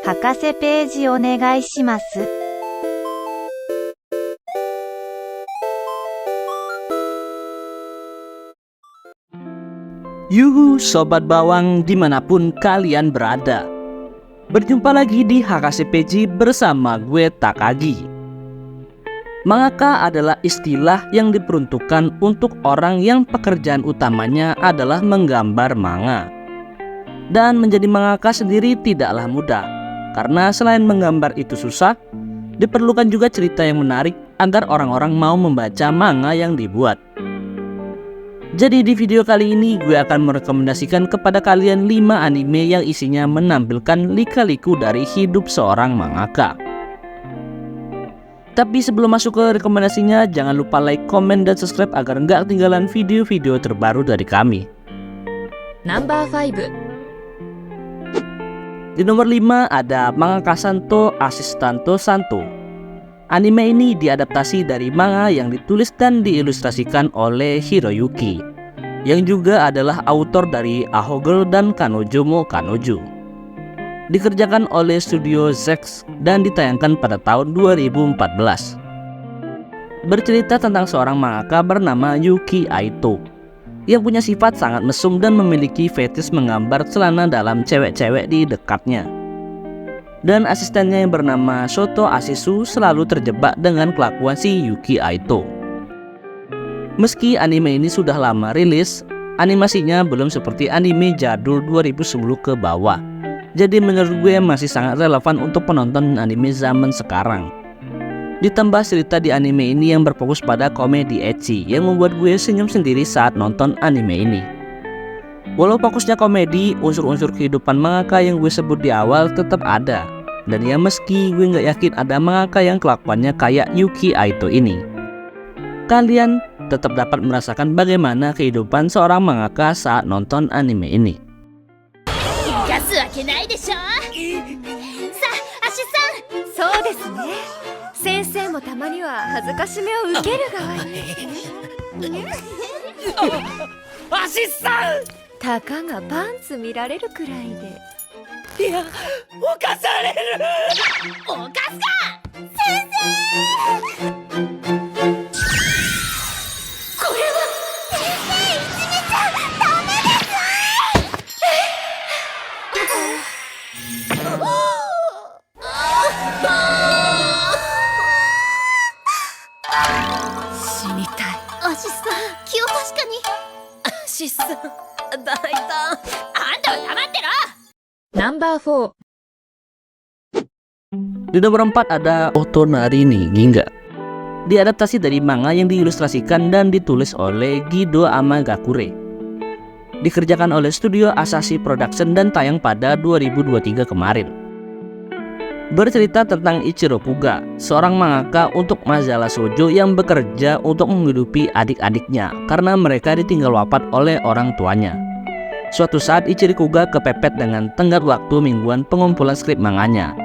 博士ページお願いします。Yuhu Sobat Bawang dimanapun kalian berada. Berjumpa lagi di HKCPJ bersama gue Takagi. Mangaka adalah istilah yang diperuntukkan untuk orang yang pekerjaan utamanya adalah menggambar manga. Dan menjadi mangaka sendiri tidaklah mudah, karena selain menggambar itu susah, diperlukan juga cerita yang menarik agar orang-orang mau membaca manga yang dibuat. Jadi di video kali ini gue akan merekomendasikan kepada kalian 5 anime yang isinya menampilkan lika-liku dari hidup seorang mangaka. Tapi sebelum masuk ke rekomendasinya, jangan lupa like, komen, dan subscribe agar nggak ketinggalan video-video terbaru dari kami. Number 5. Di nomor 5 ada Mangaka Santo Asistanto Santo. Anime ini diadaptasi dari manga yang ditulis dan diilustrasikan oleh Hiroyuki, yang juga adalah autor dari Ahougou dan Kanojo mo Kanojo. Dikerjakan oleh studio Zex dan ditayangkan pada tahun 2014. Bercerita tentang seorang mangaka bernama Yuki Aito, yang punya sifat sangat mesum dan memiliki fetis menggambar celana dalam cewek-cewek di dekatnya. Dan asistennya yang bernama Shoto Asisu selalu terjebak dengan kelakuan si Yuki Aito. Meski anime ini sudah lama rilis, animasinya belum seperti anime jadul 2010 ke bawah. Jadi menurut gue masih sangat relevan untuk penonton anime zaman sekarang. Ditambah cerita di anime ini yang berfokus pada komedi ecchi yang membuat gue senyum sendiri saat nonton anime ini. Walau fokusnya komedi, unsur-unsur kehidupan mangaka yang gue sebut di awal tetap ada. Dan ya meski gue nggak yakin ada mangaka yang kelakuannya kayak Yuki Aito ini, kalian tetap dapat merasakan bagaimana kehidupan seorang mangaka saat nonton anime ini. Number 4. Di nomor 4 ada Otonari ni Ginga. Diadaptasi dari manga yang diilustrasikan dan ditulis oleh Gido Amagakure. Dikerjakan oleh studio Asahi Production dan tayang pada 2023 kemarin. Bercerita tentang Ichiro Kuga, seorang mangaka untuk majalah shoujo yang bekerja untuk menghidupi adik-adiknya karena mereka ditinggal wafat oleh orang tuanya. Suatu saat Ichiro Kuga kepepet dengan tenggat waktu mingguan pengumpulan skrip manganya.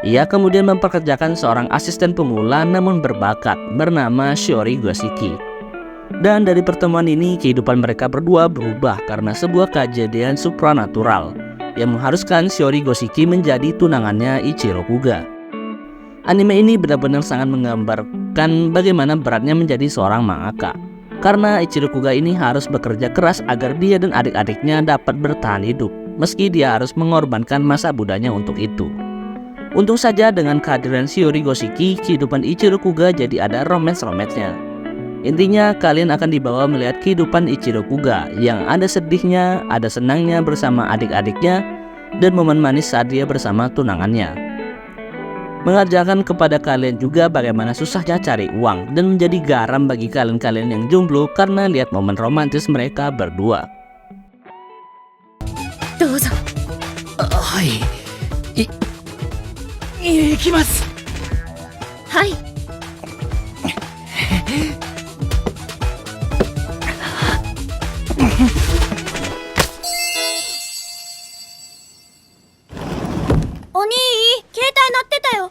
Ia kemudian memperkerjakan seorang asisten pemula namun berbakat bernama Shiori Goshiki. Dan dari pertemuan ini kehidupan mereka berdua berubah karena sebuah kejadian supranatural yang mengharuskan Shiori Goshiki menjadi tunangannya Ichiro Kuga. Anime ini benar-benar sangat menggambarkan bagaimana beratnya menjadi seorang mangaka, karena Ichiro Kuga ini harus bekerja keras agar dia dan adik-adiknya dapat bertahan hidup, meski dia harus mengorbankan masa mudanya untuk itu. Untung saja dengan kehadiran Shiori Goshiki, kehidupan Ichiro Kuga jadi ada romance-romansnya. Intinya kalian akan dibawa melihat kehidupan Ichiro Kuga yang ada sedihnya, ada senangnya bersama adik-adiknya, dan momen manis saat dia bersama tunangannya. Mengajarkan kepada kalian juga bagaimana susahnya cari uang dan menjadi garam bagi kalian-kalian yang jomblo karena lihat momen romantis mereka berdua. Dozo. Hai. Ikimasu. Hai. Oni, 携帯鳴ってたよ。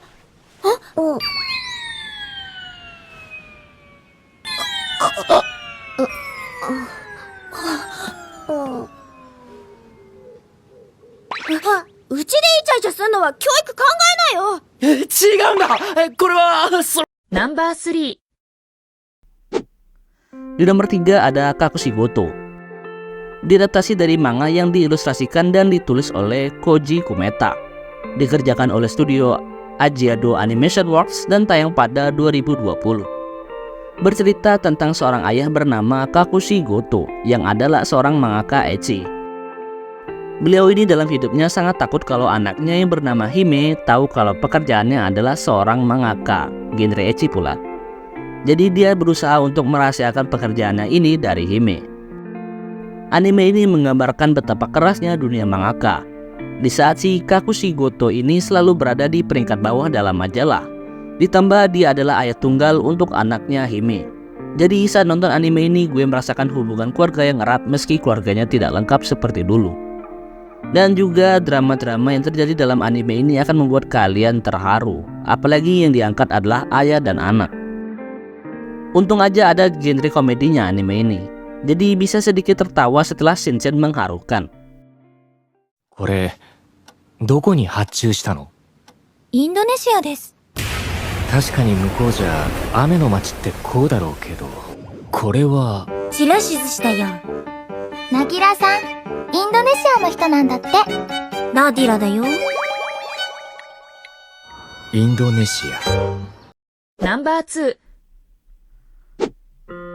うちでイチャイチャすんのは教育考えなよ。違うんだ。これは、ナンバー3、 Di nomor 3 ada Kakushigoto. Diadaptasi dari manga yang diilustrasikan dan ditulis oleh Koji Kumeta. Dikerjakan oleh studio Ajiado Animation Works dan tayang pada 2020. Bercerita tentang seorang ayah bernama Kakushigoto yang adalah seorang mangaka ecchi. Beliau ini dalam hidupnya sangat takut kalau anaknya yang bernama Hime tahu kalau pekerjaannya adalah seorang mangaka, genre ecchi pula. Jadi dia berusaha untuk merahasiakan pekerjaannya ini dari Hime. Anime ini menggambarkan betapa kerasnya dunia mangaka. Di saat si Kakushigoto ini selalu berada di peringkat bawah dalam majalah. Ditambah dia adalah ayah tunggal untuk anaknya Hime. Jadi saat nonton anime ini gue merasakan hubungan keluarga yang erat meski keluarganya tidak lengkap seperti dulu. Dan juga drama-drama yang terjadi dalam anime ini akan membuat kalian terharu. Apalagi yang diangkat adalah ayah dan anak. Untung aja ada genre komedinya anime ini. Jadi bisa sedikit tertawa setelah scene-scene mengharukan. これ、どこに発注したの？インドネシアです。確かに向こうじゃ雨の街ってこうだろうけど、これはチラシ寿司だよ。ナギラさん、インドネシアの人なんだって。ラディラだよ。インドネシア。ナンバー2、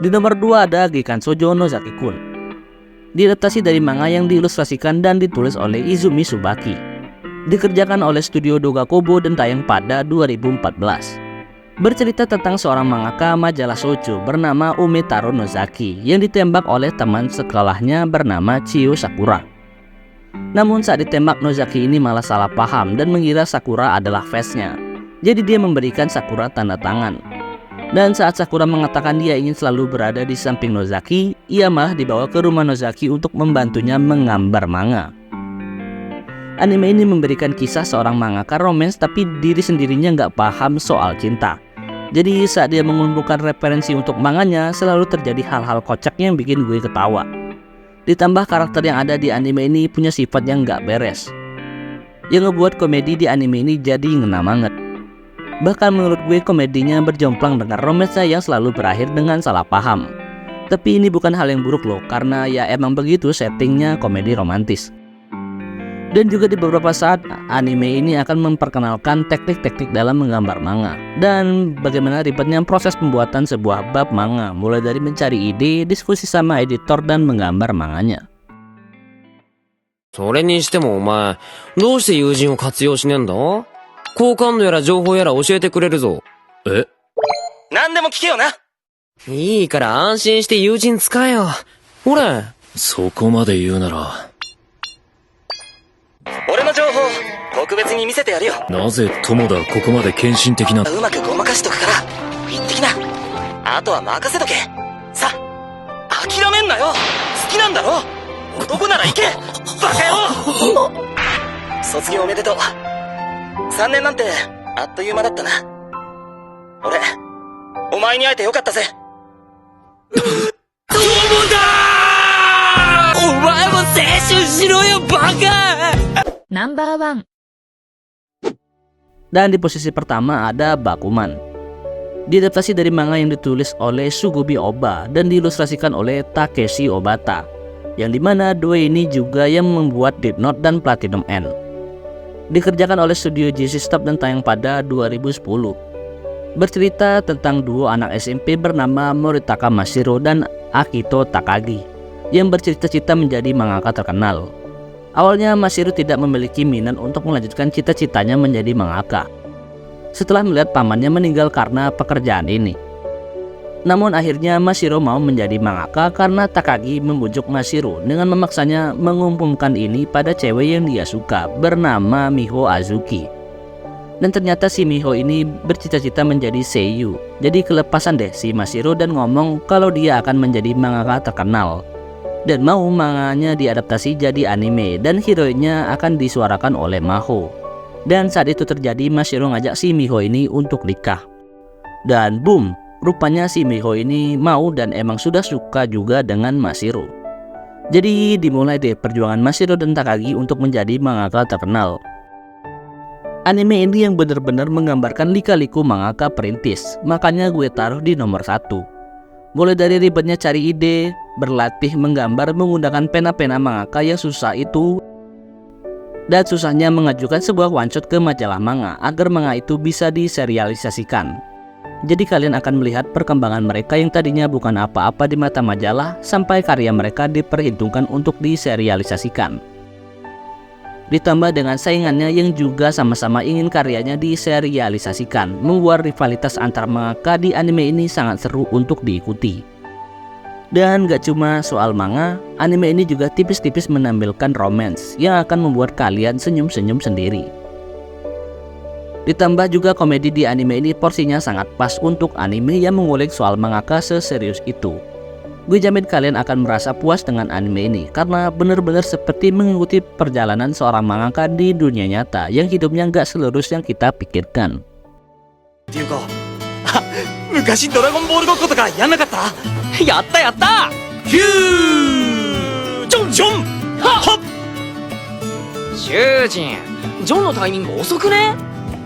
Di nomor 2 ada Gekanshoujo Nozaki-kun. Diadaptasi dari manga yang diilustrasikan dan ditulis oleh Izumi Tsubaki. Dikerjakan oleh studio Dogakobo dan tayang pada 2014. Bercerita tentang seorang mangaka majalah shoujo bernama Umetaro Nozaki yang ditembak oleh teman sekolahnya bernama Chiyo Sakura. Namun saat ditembak, Nozaki ini malah salah paham dan mengira Sakura adalah fansnya. Jadi dia memberikan Sakura tanda tangan. Dan saat Sakura mengatakan dia ingin selalu berada di samping Nozaki, ia malah dibawa ke rumah Nozaki untuk membantunya menggambar manga. Anime ini memberikan kisah seorang mangaka romance tapi diri sendirinya nggak paham soal cinta. Jadi saat dia mengumpulkan referensi untuk manganya, selalu terjadi hal-hal kocak yang bikin gue ketawa. Ditambah karakter yang ada di anime ini punya sifat yang nggak beres, yang ngebuat komedi di anime ini jadi ngena banget. Bahkan menurut gue komedinya berjomplang dengan romansnya yang selalu berakhir dengan salah paham. Tapi ini bukan hal yang buruk loh, karena ya emang begitu settingnya komedi romantis. Dan juga di beberapa saat anime ini akan memperkenalkan teknik-teknik dalam menggambar manga dan bagaimana ribetnya proses pembuatan sebuah bab manga, mulai dari mencari ide, diskusi sama editor, dan menggambar manganya. それにしてもお前、どうして友人を活用しねえんだ？好感度やら情報やら教えてくれるぞ。え？何でも聞けよな。いいから安心して友人使えよ。ほれ。そこまで言うなら。俺の情報、特別に見せてやるよ。なぜ友田ここまで献身的な。うまくごまかしとくから、行ってきな。あとは任せとけ。さ、諦めんなよ。好きなんだろ。男なら行け。バカ野郎。卒業おめでとう。3年なんて、あっという間だったな。俺、お前に会えてよかったぜ。お前も青春しろよ、バカ！ナンバー1、 Dan di posisi pertama ada Bakuman. Diadaptasi dari manga yang ditulis oleh Sugumi Oba dan diilustrasikan oleh Takeshi Obata, yang dimana dua ini juga yang membuat Death Note dan Platinum End. Dikerjakan oleh studio JC Stop dan tayang pada 2010. Bercerita tentang duo anak SMP bernama Moritaka Mashiro dan Akito Takagi yang bercita-cita menjadi mangaka terkenal. Awalnya Mashiro tidak memiliki minat untuk melanjutkan cita-citanya menjadi mangaka setelah melihat pamannya meninggal karena pekerjaan ini. Namun akhirnya Mashiro mau menjadi mangaka karena Takagi membujuk Mashiro dengan memaksanya mengumpulkan ini pada cewek yang dia suka bernama Miho Azuki. Dan ternyata si Miho ini bercita-cita menjadi seiyu. Jadi kelepasan deh si Mashiro dan ngomong kalau dia akan menjadi mangaka terkenal dan mau manganya diadaptasi jadi anime dan heroinnya akan disuarakan oleh Maho. Dan saat itu terjadi, Mashiro ngajak si Miho ini untuk nikah. Dan boom, rupanya si Miho ini mau dan emang sudah suka juga dengan Mashiro. Jadi dimulai deh perjuangan Mashiro dan Takagi untuk menjadi mangaka terkenal. Anime ini yang benar-benar menggambarkan lika-liku mangaka perintis, makanya gue taruh di nomor 1. Mulai dari ribetnya cari ide, berlatih menggambar menggunakan pena-pena mangaka yang susah itu, dan susahnya mengajukan sebuah one shot ke majalah manga agar manga itu bisa diserialisasikan. Jadi kalian akan melihat perkembangan mereka yang tadinya bukan apa-apa di mata majalah sampai karya mereka diperhitungkan untuk diserialisasikan. Ditambah dengan saingannya yang juga sama-sama ingin karyanya diserialisasikan, membuat rivalitas antar mangaka di anime ini sangat seru untuk diikuti. Dan gak cuma soal manga, anime ini juga tipis-tipis menampilkan romance yang akan membuat kalian senyum-senyum sendiri. Ditambah juga komedi di anime ini porsinya sangat pas untuk anime yang mengulik soal mangaka seserius itu. Gue jamin kalian akan merasa puas dengan anime ini karena benar-benar seperti mengikuti perjalanan seorang mangaka di dunia nyata yang hidupnya gak selurus yang kita pikirkan. っていうか、あ、昔ドラゴンボールごっことかやんなかった？やったやった！ヒュージョンジョンはっ！囚人、ジョンのタイミング遅くね？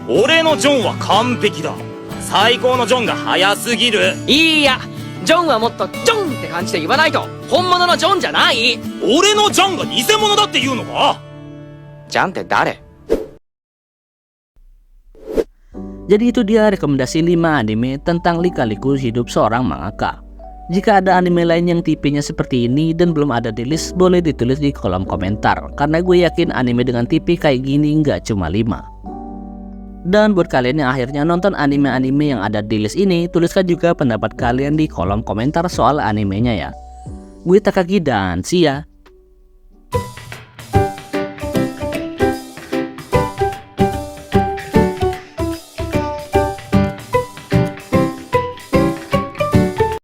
俺のジョンは完璧だ。最高のジョンが早すぎる。いいや、ジョンはもっとジョンって感じで言わないと本物のジョンじゃない。俺のジャンが偽物だって言うのか？ジャンって誰？ Jadi itu dia rekomendasi 5 anime tentang lika-liku hidup seorang mangaka. Jika ada anime lain yang tipenya seperti ini dan belum ada di list, boleh ditulis di kolom komentar, karena gue yakin anime dengan tipe kayak gini nggak cuma 5. Dan buat kalian yang akhirnya nonton anime-anime yang ada di list ini, tuliskan juga pendapat kalian di kolom komentar soal animenya ya. Gue Takagi dan see ya!